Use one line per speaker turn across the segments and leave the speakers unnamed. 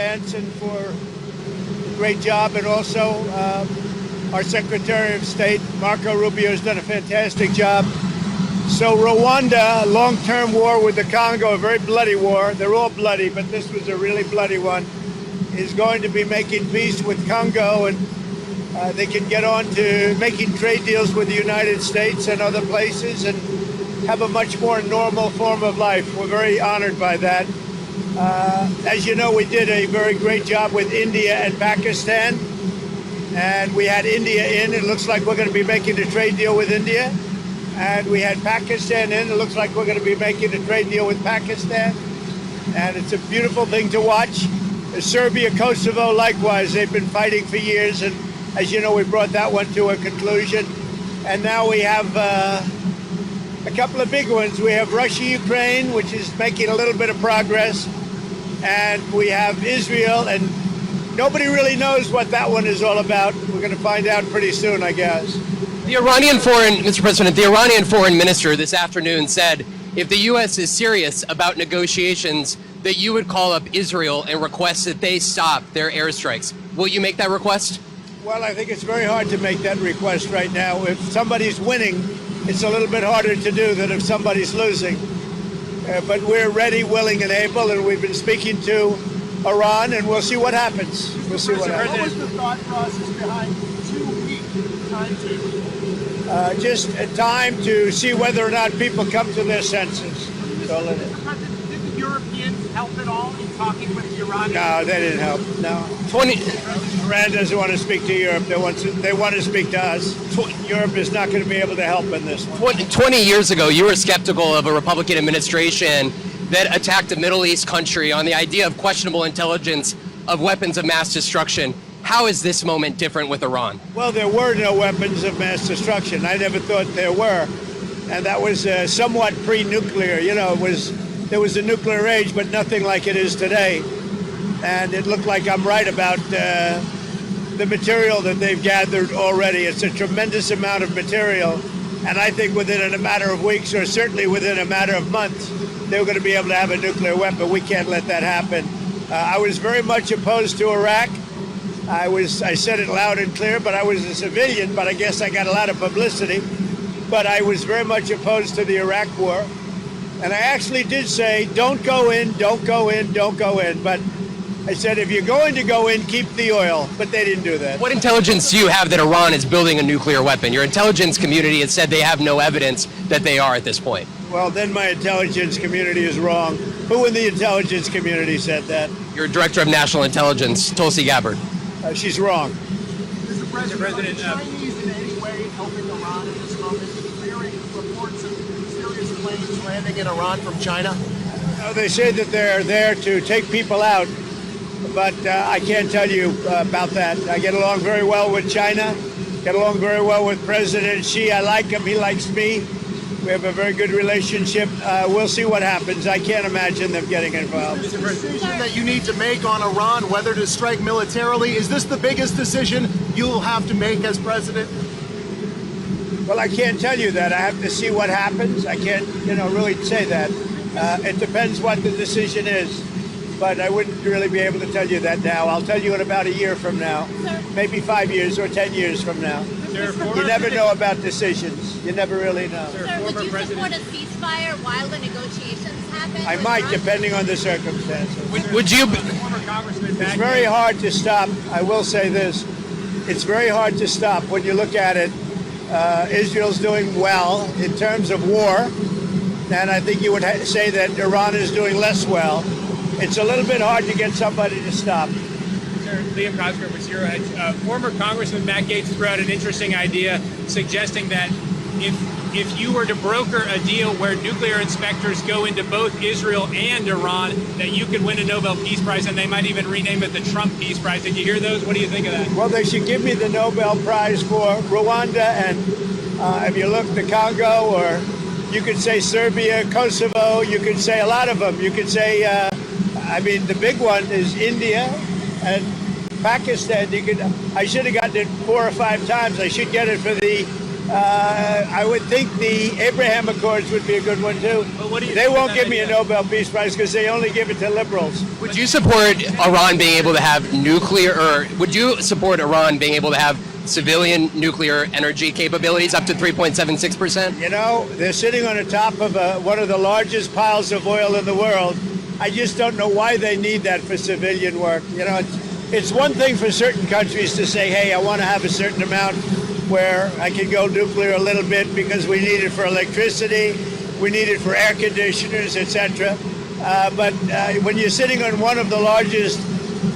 Vance and for a great job, and also our Secretary of State, Marco Rubio, has done a fantastic job. So Rwanda, a long-term war with the Congo, a very bloody war. They're all bloody, but this was a really bloody one. Is going to be making peace with Congo, and they can get on to making trade deals with the United States and other places and have a much more normal form of life. We're very honored by that. As you know, we did a very great job with India and Pakistan, and we had India in. It looks like we're going to be making a trade deal with India. And we had Pakistan in. It looks like we're going to be making a trade deal with Pakistan. And it's a beautiful thing to watch. Serbia, Kosovo, likewise, they've been fighting for years. And as you know, we brought that one to a conclusion. And now we have a couple of big ones. We have Russia, Ukraine, which is making a little bit of progress. And we have Israel, and nobody really knows what that one is all about. We're going to find out pretty soon, I guess.
Mr. President, the Iranian foreign minister this afternoon said if the U.S. is serious about negotiations, that you would call up Israel and request that they stop their airstrikes. Will you make that request?
Well, I think it's very hard to make that request right now. If somebody's winning, it's a little bit harder to do than if somebody's losing. But we're ready, willing, and able, and we've been speaking to Iran, and we'll see what happens. We'll see what happens.
What was the thought process behind 2-week timetable?
Just a time to see whether or not people come to their senses. So
did the Europeans help at all in talking with the Iranians?
No, they didn't help. No. Iran doesn't want to speak to Europe. They want to speak to us. Europe is not going to be able to help in this one.
20 years ago, you were skeptical of a Republican administration that attacked a Middle East country on the idea of questionable intelligence of weapons of mass destruction. How is this moment different with Iran?
Well, there were no weapons of mass destruction. I never thought there were. And that was somewhat pre-nuclear. You know, there was a nuclear age, but nothing like it is today. And it looked like I'm right about the material that they've gathered already. It's a tremendous amount of material. And I think within a matter of weeks, or certainly within a matter of months, they were going to be able to have a nuclear weapon. We can't let that happen. I was very much opposed to Iraq. I said it loud and clear, but I was a civilian, but I guess I got a lot of publicity. But I was very much opposed to the Iraq war. And I actually did say, don't go in, don't go in, don't go in. But I said, if you're going to go in, keep the oil. But they didn't do that.
What intelligence do you have that Iran is building a nuclear weapon? Your intelligence community has said they have no evidence that they are at this point.
Well, then my intelligence community is wrong. Who in the intelligence community said that?
Your Director of National Intelligence, Tulsi Gabbard.
She's wrong.
Mr. President, are the Chinese in any way helping Iran at this moment? Clearing reports of serious planes landing in Iran from China?
They say that they're there to take people out, but I can't tell you about that. I get along very well with China, get along very well with President Xi. I like him, he likes me. We have a very good relationship. We'll see what happens. I can't imagine them getting involved.
Is this a decision that you need to make on Iran, whether to strike militarily? Is this the biggest decision you'll have to make as president?
Well, I can't tell you that. I have to see what happens. I can't, really say that. It depends what the decision is. But I wouldn't really be able to tell you that now. I'll tell you in about a year from now, maybe 5 years or 10 years from now. You never know about decisions. You never really know.
Sir, would you support a ceasefire while the negotiations happen?
I might, depending on the circumstances.
Would you?
It's very hard to stop. I will say this. It's very hard to stop when you look at it. Israel's doing well in terms of war. And I think you would say that Iran is doing less well. It's a little bit hard to get somebody to stop.
Sir, Liam Cosgrove was here. Former Congressman Matt Gaetz threw out an interesting idea suggesting that if you were to broker a deal where nuclear inspectors go into both Israel and Iran, that you could win a Nobel Peace Prize, and they might even rename it the Trump Peace Prize. Did you hear those? What do you think of that?
Well, they should give me the Nobel Prize for Rwanda, and if you look, the Congo, or you could say Serbia, Kosovo, you could say a lot of them. You could say, the big one is India and Pakistan. I should have gotten it 4 or 5 times. I should get it for the I would think the Abraham Accords would be a good one too.
But what do you
They
think of
won't
that
give me a
idea?
Nobel Peace Prize because they only give it to liberals.
Would you support Iran being able to have nuclear, or would you support Iran being able to have civilian nuclear energy capabilities up to 3.76%?
You know, they're sitting on the top of one of the largest piles of oil in the world. I just don't know why they need that for civilian work. You know, it's one thing for certain countries to say, hey, I want to have a certain amount where I can go nuclear a little bit because we need it for electricity, we need it for air conditioners, etc. But when you're sitting on one of the largest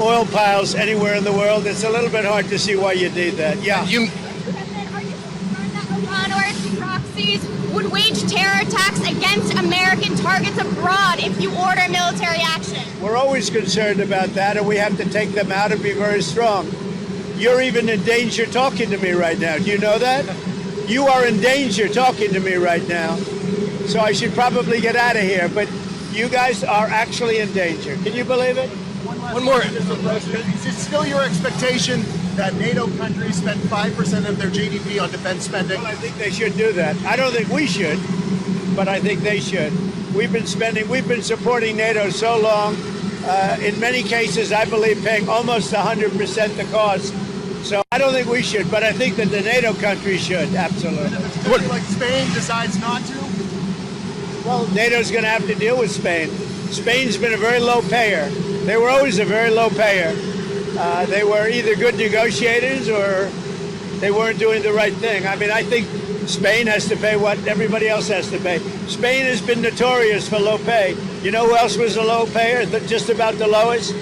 oil piles anywhere in the world, it's a little bit hard to see why you need that. Yeah.
You,
President, are you concerned that Iran or its proxies would wage terror attacks against American targets abroad if you order military action?
We're always concerned about that, and we have to take them out and be very strong. You're even in danger talking to me right now. Do you know that? You are in danger talking to me right now. So I should probably get out of here, but you guys are actually in danger. Can you believe it?
One more.
Mr. President, is it still your expectation that NATO countries spend 5% of their GDP on defense spending?
Well, I think they should do that. I don't think we should, but I think they should. We've been supporting NATO so long. In many cases, I believe paying almost 100% the cost. So I don't think we should, but I think that the NATO countries should, absolutely.
If a country like Spain decides not to?
Well, NATO's going to have to deal with Spain. Spain's been a very low payer. They were always a very low payer. They were either good negotiators or they weren't doing the right thing. I mean, I think Spain has to pay what everybody else has to pay. Spain has been notorious for low pay. You know who else was a low payer, just about the lowest?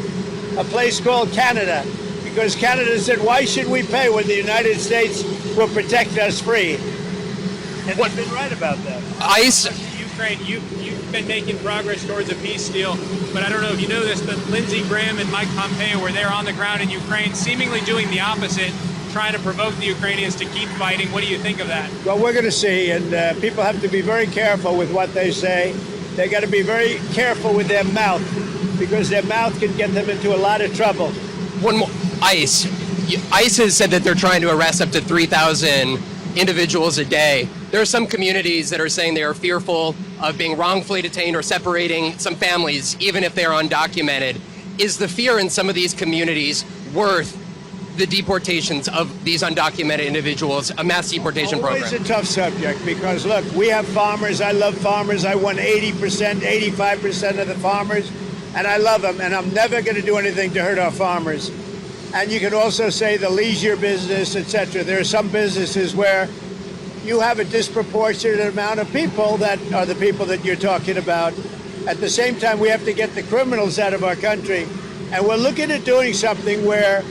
A place called Canada. Because Canada said, why should we pay when the United States will protect us free? And they've been right about that.
ICE.
Ukraine, you've been making progress towards a peace deal, but I don't know if you know this, but Lindsey Graham and Mike Pompeo were there on the ground in Ukraine, seemingly doing the opposite, trying to provoke the Ukrainians to keep fighting. What do you think of that?
Well, we're going to see, and people have to be very careful with what they say. They got to be very careful with their mouth, because their mouth can get them into a lot of trouble.
One more. ICE. ICE has said that they're trying to arrest up to 3,000 individuals a day. There are some communities that are saying they are fearful of being wrongfully detained or separating some families, even if they're undocumented. Is the fear in some of these communities worth the deportations of these undocumented individuals, a mass deportation program?
It's a tough subject because, look, we have farmers. I love farmers. I won 80%, 85% of the farmers, and I love them, and I'm never going to do anything to hurt our farmers. And you can also say the leisure business, etc. There are some businesses where you have a disproportionate amount of people that are the people that you're talking about. At the same time, we have to get the criminals out of our country. And we're looking at doing something where,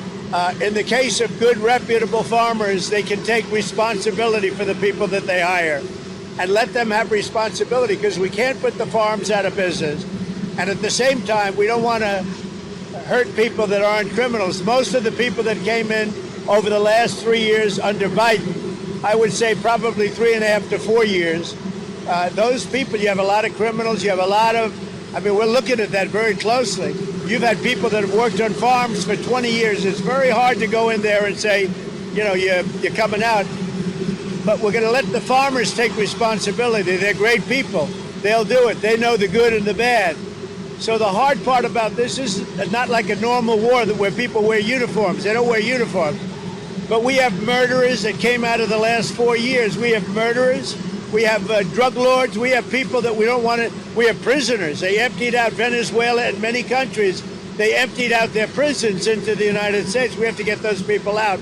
in the case of good, reputable farmers, they can take responsibility for the people that they hire and let them have responsibility, because we can't put the farms out of business. And at the same time, we don't want to hurt people that aren't criminals. Most of the people that came in over the last 3 years under Biden, I would say probably 3.5 to 4 years, those people, you have a lot of criminals, you have a lot of, I mean, we're looking at that very closely. You've had people that have worked on farms for 20 years. It's very hard to go in there and say, you know, you're coming out. But we're going to let the farmers take responsibility. They're great people. They'll do it. They know the good and the bad. So the hard part about this is not like a normal war where people wear uniforms. They don't wear uniforms. But we have murderers that came out of the last 4 years. We have murderers. We have drug lords. We have people that we don't want to. We have prisoners. They emptied out Venezuela and many countries. They emptied out their prisons into the United States. We have to get those people out.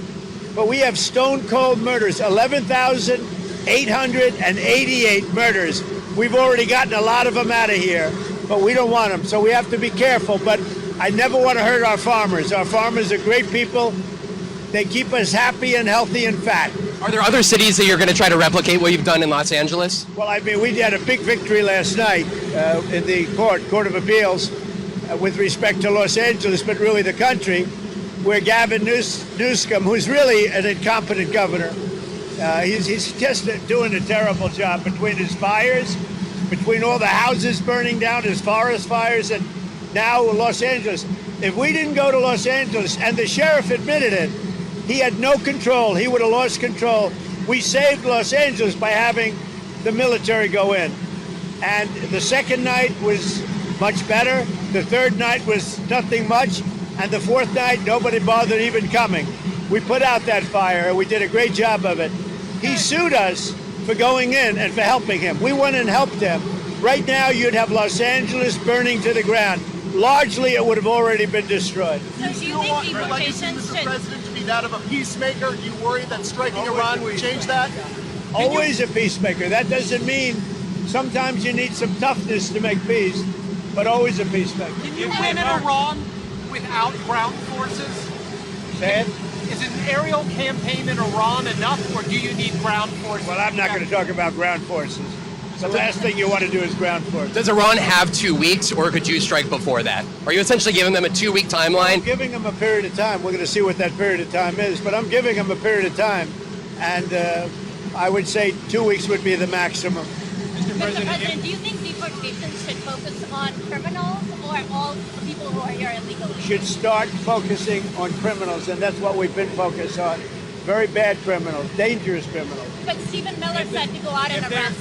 But we have stone cold murders, 11,888 murders. We've already gotten a lot of them out of here, but we don't want them. So we have to be careful. But I never want to hurt our farmers. Our farmers are great people. They keep us happy and healthy and fat.
Are there other cities that you're going to try to replicate what you've done in Los Angeles?
Well, I mean, we had a big victory last night in the Court of Appeals with respect to Los Angeles, but really the country, where Gavin Newsom, who's really an incompetent governor, he's just doing a terrible job between his fires, between all the houses burning down, his forest fires, and now Los Angeles. If we didn't go to Los Angeles, and the sheriff admitted it, he had no control. He would have lost control. We saved Los Angeles by having the military go in. And the second night was much better. The third night was nothing much. And the fourth night, nobody bothered even coming. We put out that fire, and we did a great job of it. He sued us for going in and for helping him. We went and helped him. Right now, you'd have Los Angeles burning to the ground. Largely, it would have already been destroyed.
So do you think deportations
Mr.
should...
President, to be that of a peacemaker? Do you worry that striking Iran would change that?
Always a peacemaker. That doesn't mean sometimes you need some toughness to make peace, but always a peacemaker.
Can you win in Iran without ground forces?
Say it?
Is an aerial campaign in Iran enough, or do you need ground forces?
Well, I'm not going to talk about ground forces. The last thing you want to do is ground forces.
Does Iran have 2 weeks, or could you strike before that? Are you essentially giving them a 2-week timeline?
I'm giving them a period of time. We're going to see what that period of time is, but I'm giving them a period of time, and I would say 2 weeks would be the maximum.
Mr. President, do you think deportations should focus on criminals or all the people who are here illegally?
Should start focusing on criminals, and that's what we've been focused on. Very bad criminals, dangerous criminals.
But Stephen Miller said to go out and arrest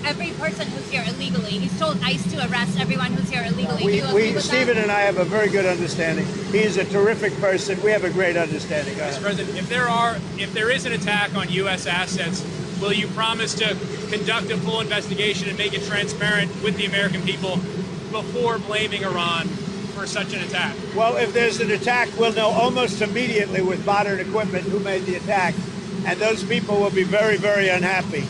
every person who's here illegally. He's told ICE to arrest everyone who's here illegally. Do you agree with
Stephen
that?
and I have a very good understanding. He's a terrific person. We have a great understanding.
Mr. President, if there is an attack on U.S. assets, will you promise to conduct a full investigation and make it transparent with the American people before blaming Iran for such an attack?
Well, if there's an attack, we'll know almost immediately with modern equipment who made the attack, and those people will be very, very unhappy.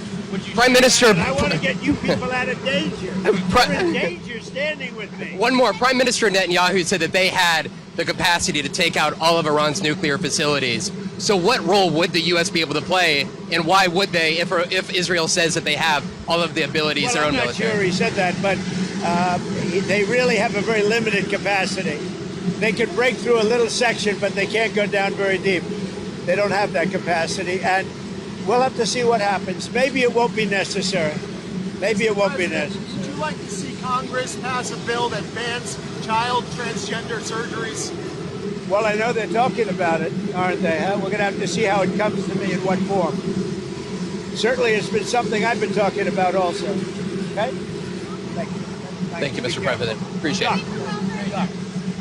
Prime Minister...
And I want to get you people out of danger. You're in danger standing with me.
One more. Prime Minister Netanyahu said that they had the capacity to take out all of Iran's nuclear facilities. So what role would the U.S. be able to play, and why would they, if Israel says that they have all of the abilities, their own
I'm not
military?
sure he said that, but they really have a very limited capacity. They can break through a little section, but they can't go down very deep. They don't have that capacity, and we'll have to see what happens. Maybe it won't be necessary. Maybe it won't be necessary.
Would you like to see Congress pass a bill that bans child transgender surgeries?
Well, I know they're talking about it, aren't they? Huh? We're going to have to see how it comes to me in what form. Certainly, it's been something I've been talking about also. Okay? Thank you.
Thank you, Mr. President. Appreciate it.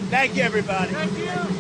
Thank you, everybody.
Thank you.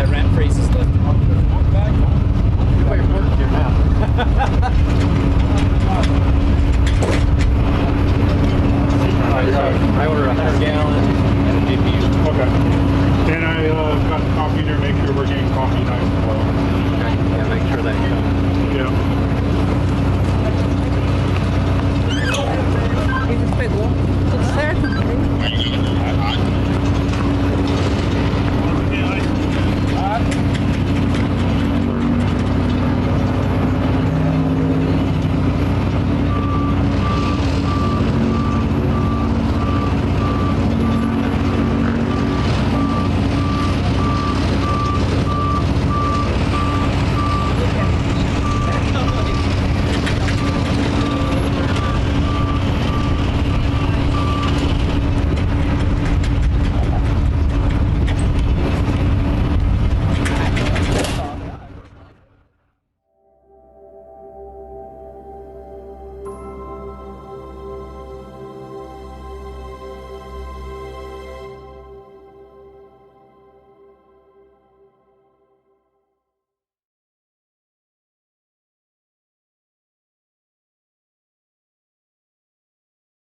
that rat phrase is lifted.
Good way of working your mouth.
I ordered a 100 gallon.